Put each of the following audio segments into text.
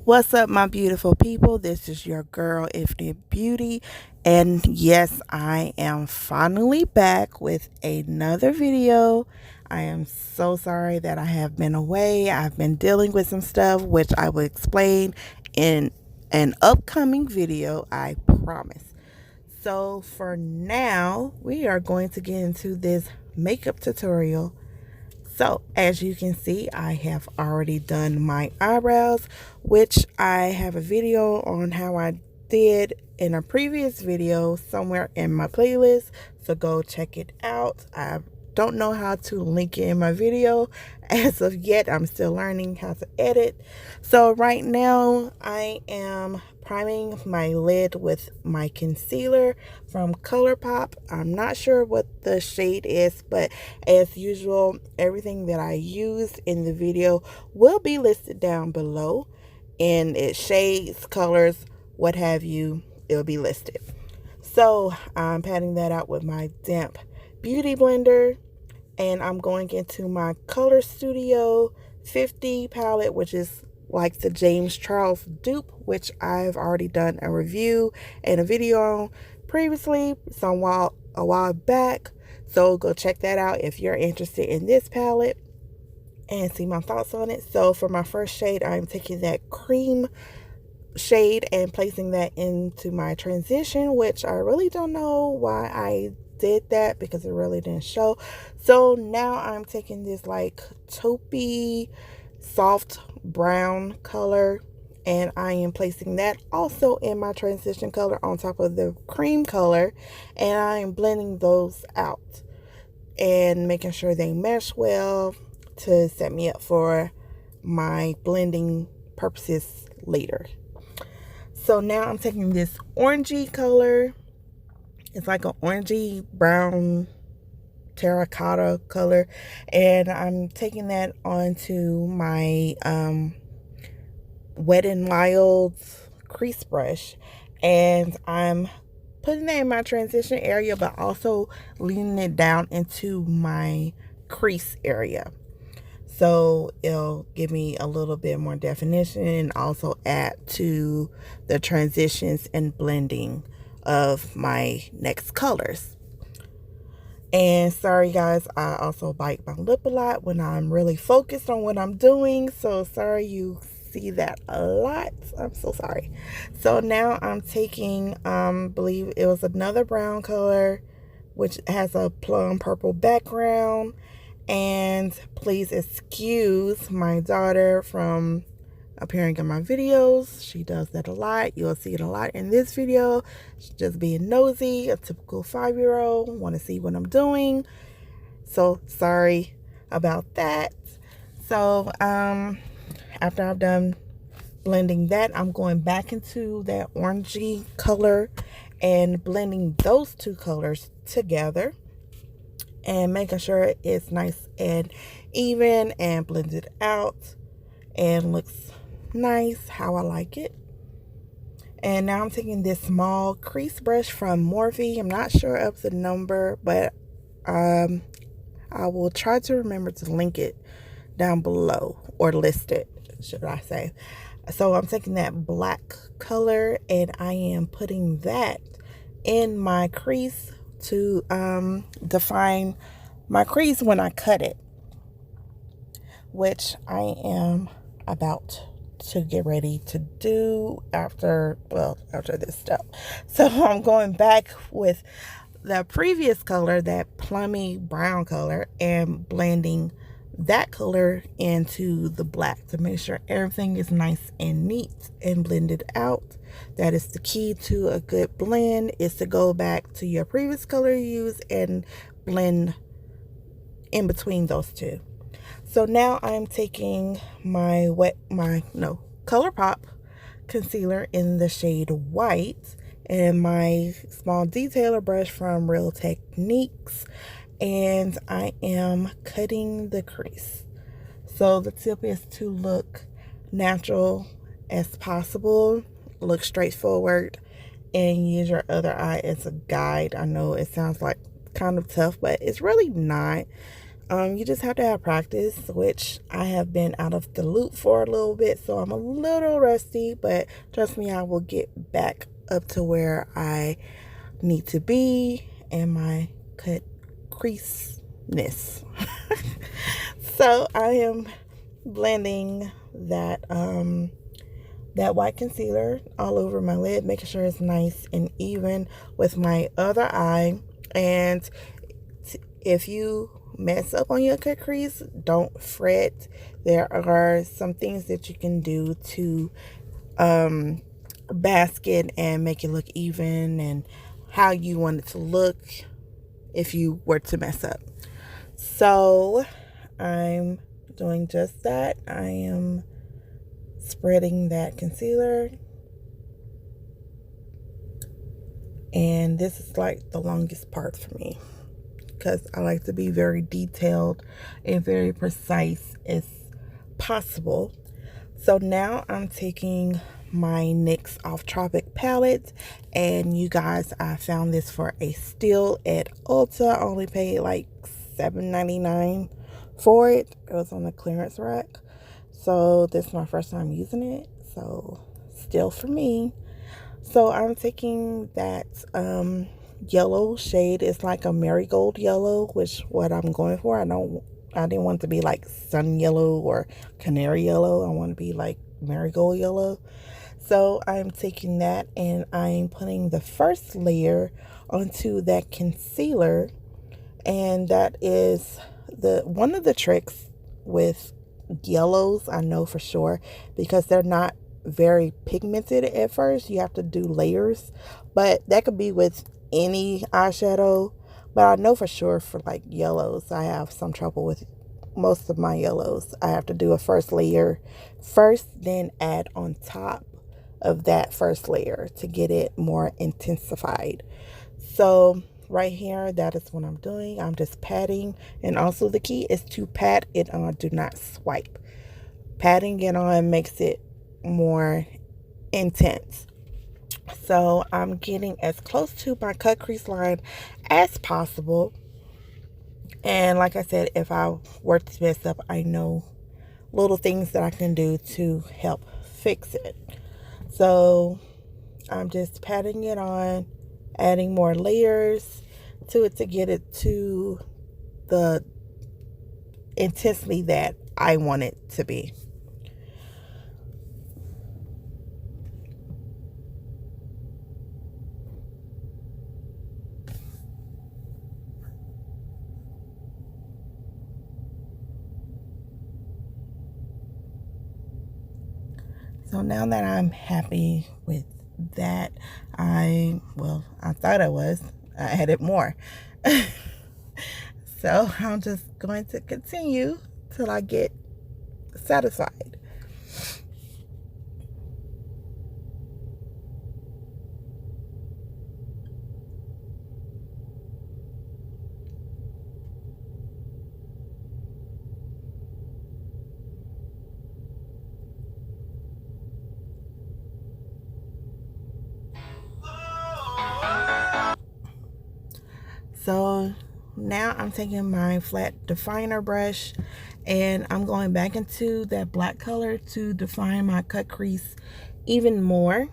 What's up, my beautiful people? This is your girl, Infinite Beauty, and yes, I am finally back with another video. I am so sorry that I have been away. I've been dealing with some stuff, which I will explain in an upcoming video, I promise. So, for now, we are going to get into this makeup tutorial. So, as you can see, I have already done my eyebrows, which I have a video on how I did in a previous video somewhere in my playlist. So go check it out. I don't know how to link it in my video as of yet. I'm still learning how to edit. So right now I am priming my lid with my concealer from Colourpop. I'm not sure what the shade is, but as usual, everything that I used in the video will be listed down below, and its shades, colors, what have you, it'll be listed. So I'm patting that out with my damp beauty blender, and I'm going into my Color Studio 50 palette, which is like the James Charles dupe, which I've already done a review and a video on previously, a while back. So go check that out if you're interested in this palette and see my thoughts on it. So for my first shade, I'm taking that cream shade and placing that into my transition, which I really don't know why I did that because it really didn't show. So now I'm taking this like taupey soft brown color, and I am placing that also in my transition color on top of the cream color, and I am blending those out and making sure they mesh well to set me up for my blending purposes later. So now I'm taking this orangey color. It's like an orangey brown terracotta color, and I'm taking that onto my Wet n Wild crease brush, and I'm putting that in my transition area, but also leaning it down into my crease area. So it'll give me a little bit more definition and also add to the transitions and blending of my next colors. And sorry guys, I also bite my lip a lot when I'm really focused on what I'm doing. So sorry you see that a lot. I'm so sorry. So now I'm taking, believe it was another brown color, which has a plum purple background. And please excuse my daughter from appearing in my videos. She does that a lot. You'll see it a lot in this video. She's just being nosy, a typical 5-year-old, want to see what I'm doing. So sorry about that. So after I've done blending that, I'm going back into that orangey color and blending those two colors together and making sure it's nice and even and blended out and looks nice how I like it. And now I'm taking this small crease brush from Morphe. I'm not sure of the number, but I will try to remember to link it down below, or list it, should I say. So I'm taking that black color and I am putting that in my crease to define my crease when I cut it, which I am about to get ready to do after this step. So I'm going back with the previous color, that plummy brown color, and blending that color into the black to make sure everything is nice and neat and blended out. That is the key to a good blend, is to go back to your previous color you used and blend in between those two. So now I'm taking my Colourpop concealer in the shade white and my small detailer brush from Real Techniques, and I am cutting the crease. So the tip is to look natural as possible, look straightforward, and use your other eye as a guide. I know it sounds like kind of tough, but it's really not. You just have to have practice, which I have been out of the loop for a little bit, so I'm a little rusty, but trust me, I will get back up to where I need to be and my cut creaseness. So I am blending that white concealer all over my lid, making sure it's nice and even with my other eye. And if you mess up on your cut crease, don't fret. There are some things that you can do to basket and make it look even and how you want it to look if you were to mess up. So I'm doing just that. I am spreading that concealer, and this is like the longest part for me because I like to be very detailed and very precise as possible. So now I'm taking my NYX Off Tropic palette, and you guys, I found this for a steal at Ulta. I only paid like $7.99 for it. It was on the clearance rack. So this is my first time using it, so still for me. So I'm taking that yellow shade. It's like a marigold yellow, which what I'm going for. I didn't want it to be like sun yellow or canary yellow. I want to be like marigold yellow. So I'm taking that and I'm putting the first layer onto that concealer, and that is one of the tricks with yellows, I know for sure, because they're not very pigmented at first. You have to do layers, but that could be with any eyeshadow. But I know for sure for like yellows, I have some trouble with most of my yellows. I have to do a first layer first, then add on top of that first layer to get it more intensified. So right here, that is what I'm doing. I'm just patting, and also the key is to pat it on, do not swipe. Patting it on makes it more intense. So I'm getting as close to my cut crease line as possible. And like I said, if I were to mess up, I know little things that I can do to help fix it. So I'm just patting it on, adding more layers to it to get it to the intensity that I want it to be. So now that I'm happy with that, I thought I added more. So I'm just going to continue till I get satisfied. So now I'm taking my flat definer brush and I'm going back into that black color to define my cut crease even more,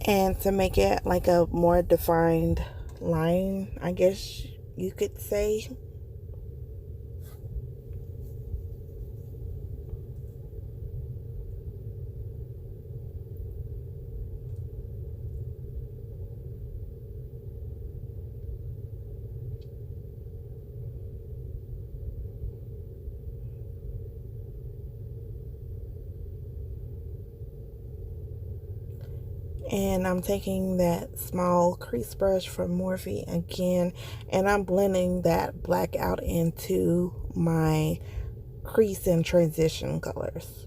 and to make it like a more defined line, I guess you could say. And I'm taking that small crease brush from Morphe again, and I'm blending that black out into my crease and transition colors.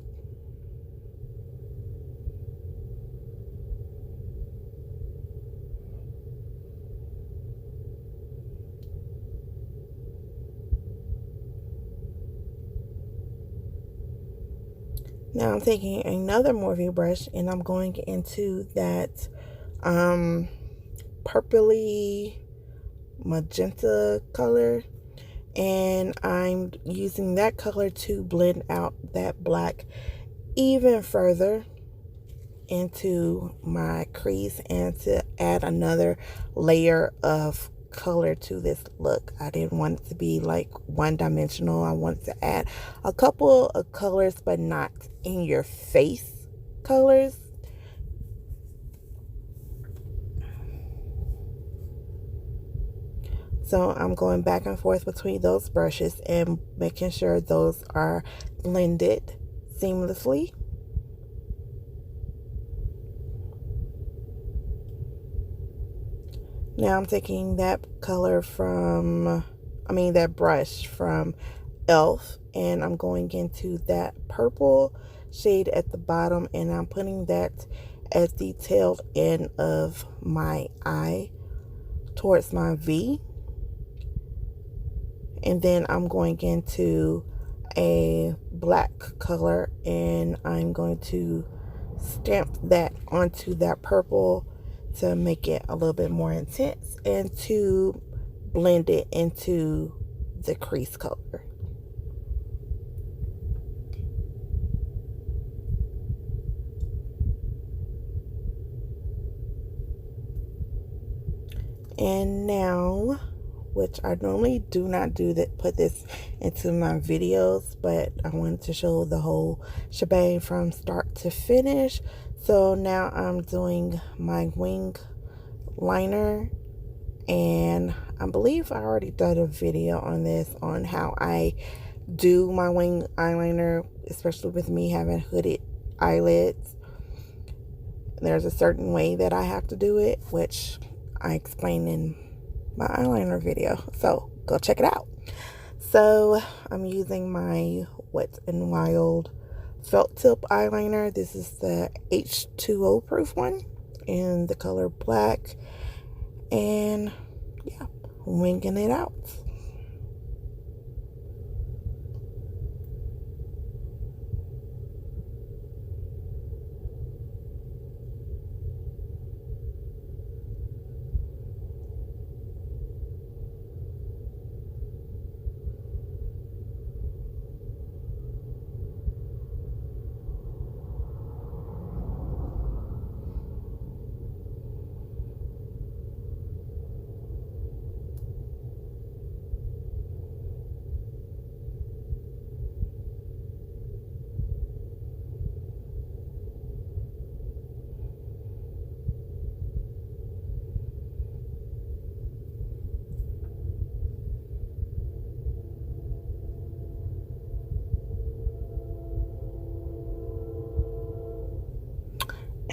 Now I'm taking another Morphe brush and I'm going into that purpley magenta color, and I'm using that color to blend out that black even further into my crease and to add another layer of color to this look. I didn't want it to be like one dimensional. I wanted to add a couple of colors, but not in your face colors. So I'm going back and forth between those brushes and making sure those are blended seamlessly. Now I'm taking that color from, that brush from Elf, and I'm going into that purple shade at the bottom, and I'm putting that at the tail end of my eye towards my V. And then I'm going into a black color, and I'm going to stamp that onto that purple to make it a little bit more intense and to blend it into the crease color. And now, which I normally do not do that, put this into my videos, but I wanted to show the whole shebang from start to finish. So now I'm doing my wing liner, and I believe I already did a video on this, on how I do my wing eyeliner, especially with me having hooded eyelids. There's a certain way that I have to do it, which I explain in my eyeliner video, so go check it out. So I'm using my Wet n Wild felt tip eyeliner. This is the H2O proof one in the color black, and yeah, winging it out.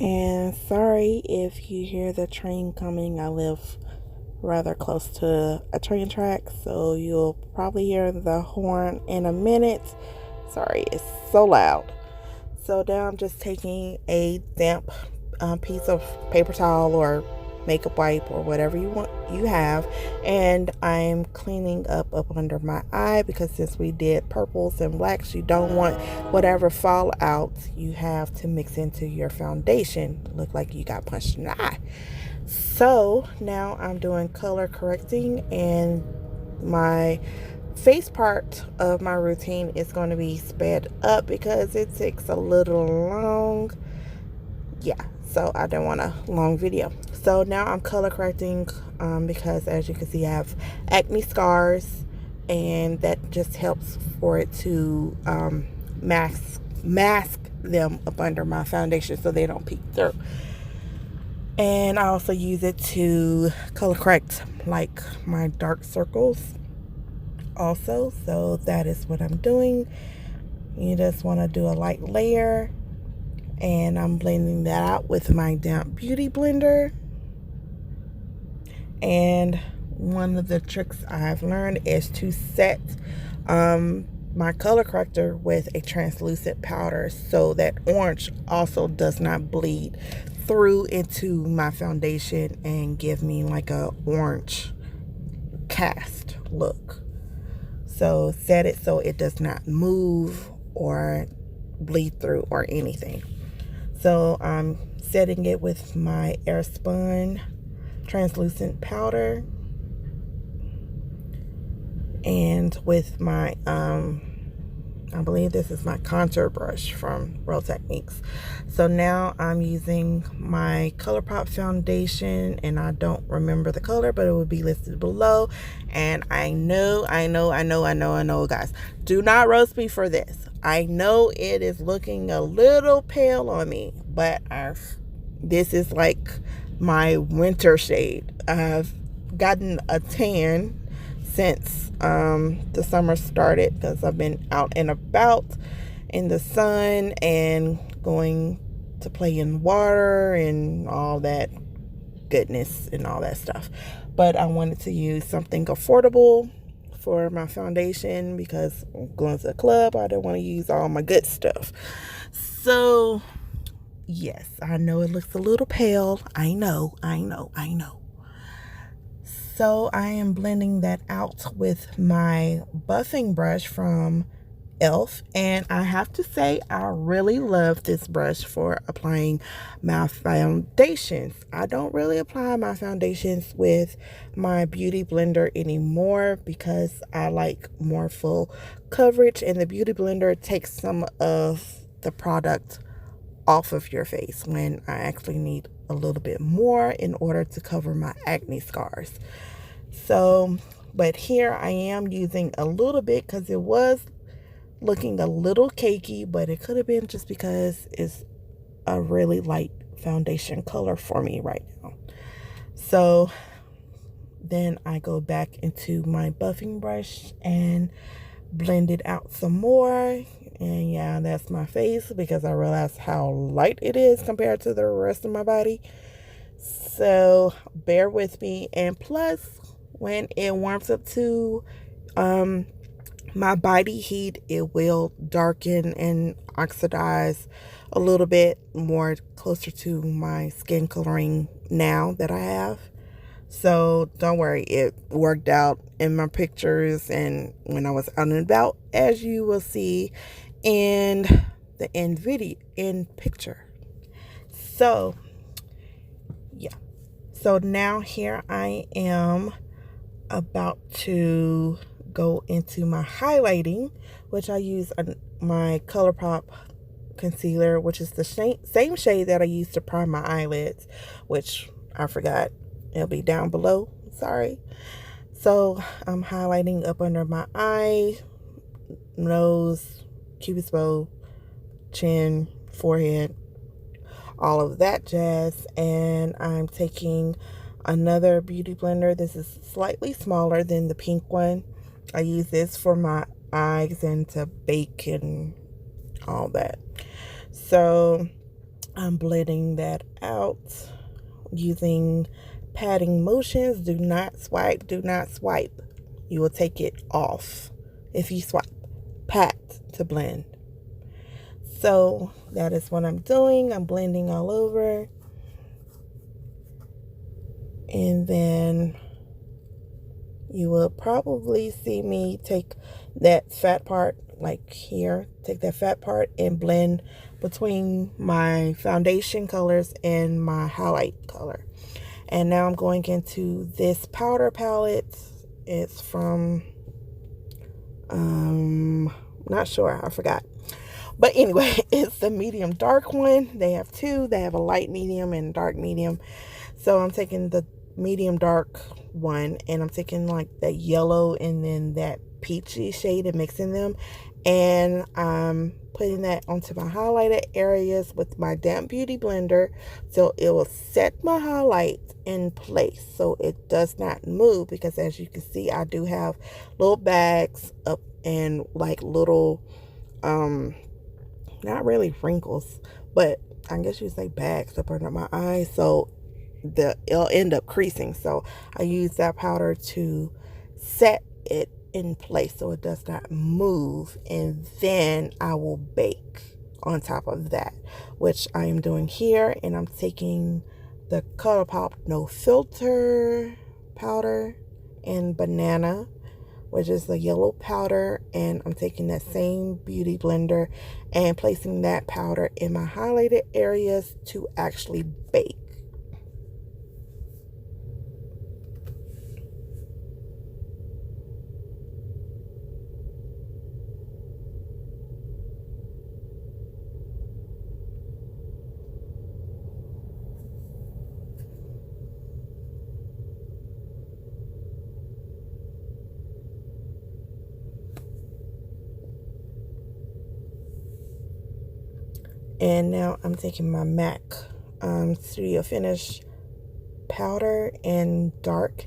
And sorry if you hear the train coming. I live rather close to a train track, so you'll probably hear the horn in a minute. Sorry, it's so loud. So now I'm just taking a damp piece of paper towel or makeup wipe or whatever you have, and I'm cleaning up under my eye, because since we did purples and blacks, you don't want whatever fallout you have to mix into your foundation look like you got punched in the eye. So now I'm doing color correcting, and my face part of my routine is going to be sped up because it takes a little long. Yeah, so I don't want a long video. So now I'm color correcting because, as you can see, I have acne scars, and that just helps for it to mask them up under my foundation so they don't peek through. And I also use it to color correct like my dark circles also. So that is what I'm doing. You just want to do a light layer, and I'm blending that out with my damp beauty blender. And one of the tricks I've learned is to set my color corrector with a translucent powder, so that orange also does not bleed through into my foundation and give me like a orange cast look. So set it so it does not move or bleed through or anything. So I'm setting it with my Airspun translucent powder. And with my I believe this is my contour brush from Real Techniques. So now I'm using my Colourpop foundation, and I don't remember the color, but it will be listed below. And I know, guys, do not roast me for this. I know it is looking a little pale on me, but this is like my winter shade. I've gotten a tan since the summer started, because I've been out and about in the sun and going to play in water and all that goodness and all that stuff. But I wanted to use something affordable for my foundation because I'm going to the club. I don't want to use all my good stuff. So yes, I know it looks a little pale. I know. So I am blending that out with my buffing brush from Elf, and I have to say I really love this brush for applying my foundations. I don't really apply my foundations with my beauty blender anymore because I like more full coverage, and the beauty blender takes some of the product off of your face when I actually need a little bit more in order to cover my acne scars. So, but here I am using a little bit because it was looking a little cakey, but it could have been just because it's a really light foundation color for me right now. So then I go back into my buffing brush and blend it out some more. And yeah, that's my face because I realized how light it is compared to the rest of my body. So bear with me. And plus, when it warms up to my body heat, it will darken and oxidize a little bit more closer to my skin coloring now that I have. So don't worry, it worked out in my pictures and when I was out and about, as you will see in the end picture. So yeah, so now here I am about to go into my highlighting, which I use my Colourpop concealer, which is the same shade that I used to prime my eyelids, which I forgot. It'll be down below. Sorry. So I'm highlighting up under my eye, nose, cupid's bow, chin, forehead, all of that jazz. And I'm taking another beauty blender. This is slightly smaller than the pink one. I use this for my eyes and to bake and all that. So I'm blending that out using patting motions. Do not swipe. You will take it off if you swipe. Pat to blend. So that is what I'm doing. I'm blending all over. And then you will probably see me take that fat part, like here, take that fat part and blend between my foundation colors and my highlight color. And now I'm going into this powder palette. It's from, not sure, I forgot. But anyway, it's the medium dark one. They have two. They have a light medium and dark medium. So I'm taking the medium dark one and I'm taking like that yellow and then that peachy shade and mixing them, and I'm putting that onto my highlighted areas with my damp beauty blender so it will set my highlight in place so it does not move, because as you can see I do have little bags up and like little not really wrinkles, but I guess you'd say bags up under my eyes, so it'll end up creasing. So I use that powder to set it in place so it does not move, and then I will bake on top of that, which I am doing here. And I'm taking the Colourpop No Filter powder and banana, which is the yellow powder, and I'm taking that same beauty blender and placing that powder in my highlighted areas to actually bake. And now I'm taking my MAC Studio Finish powder in dark.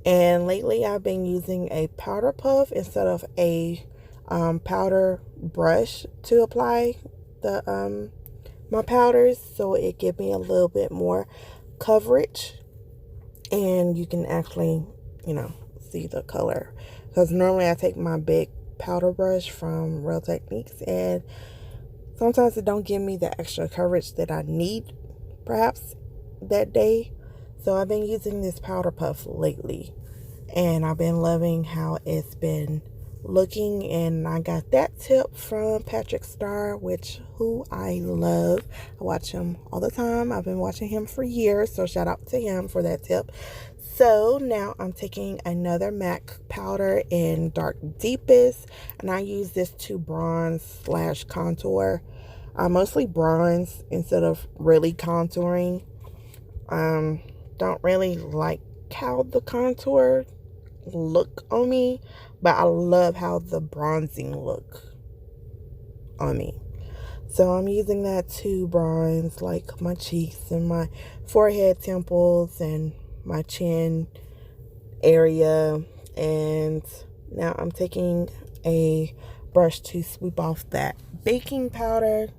And lately I've been using a powder puff instead of a powder brush to apply the my powders, so it gives me a little bit more coverage, and you can actually, see the color. Because normally I take my big powder brush from Real Techniques, and sometimes it don't give me the extra coverage that I need, perhaps, that day. So I've been using this powder puff lately, and I've been loving how it's been looking. And I got that tip from Patrick Starr, who I love. I watch him all the time. I've been watching him for years, so shout out to him for that tip. So now I'm taking another MAC powder in dark deepest, and I use this to bronze/contour. I mostly bronze instead of really contouring. Don't really like how the contour look on me, but I love how the bronzing look on me. So I'm using that to bronze like my cheeks and my forehead, temples, and my chin area. And now I'm taking a brush to sweep off that baking powder.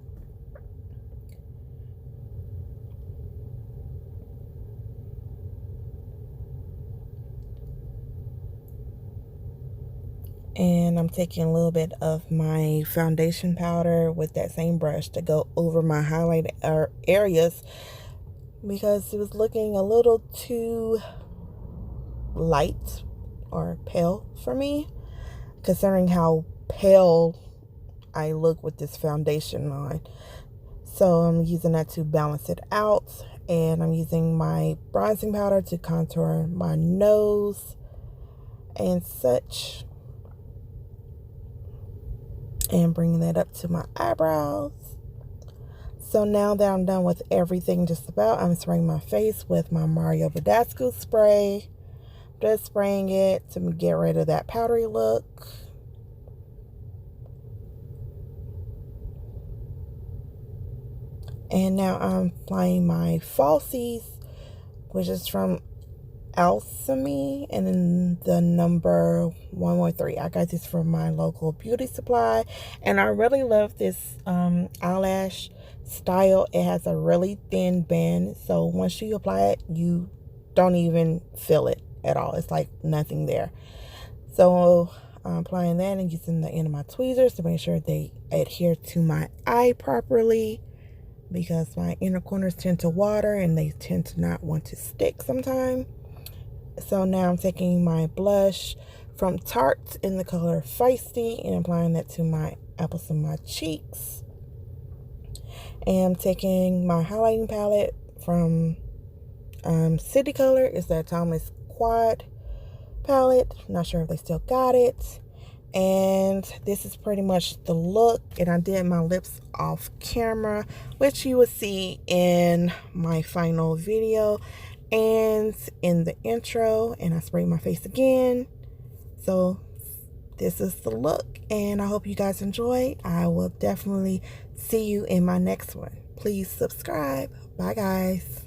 And I'm taking a little bit of my foundation powder with that same brush to go over my highlight areas, because it was looking a little too light or pale for me, considering how pale I look with this foundation on. So I'm using that to balance it out. And I'm using my bronzing powder to contour my nose and such, and bringing that up to my eyebrows. So now that I'm done with everything just about, I'm spraying my face with my Mario Badescu spray. Just spraying it to get rid of that powdery look. And now I'm applying my falsies, which is from Alchemy, and then the number 113. I got this from my local beauty supply, and I really love this eyelash style. It has a really thin band, so once you apply it, you don't even feel it at all. It's like nothing there. So I'm applying that and using the end of my tweezers to make sure they adhere to my eye properly, because my inner corners tend to water and they tend to not want to stick sometimes. So now I'm taking my blush from Tarte in the color Feisty and applying that to my apples of my cheeks. And I'm taking my highlighting palette from City Color. It's that Thomas Quad palette. Not sure if they still got it. And this is pretty much the look. And I did my lips off camera, which you will see in my final video and in the intro. And I sprayed my face again. So this is the look, and I hope you guys enjoy. I will definitely see you in my next one. Please subscribe. Bye guys.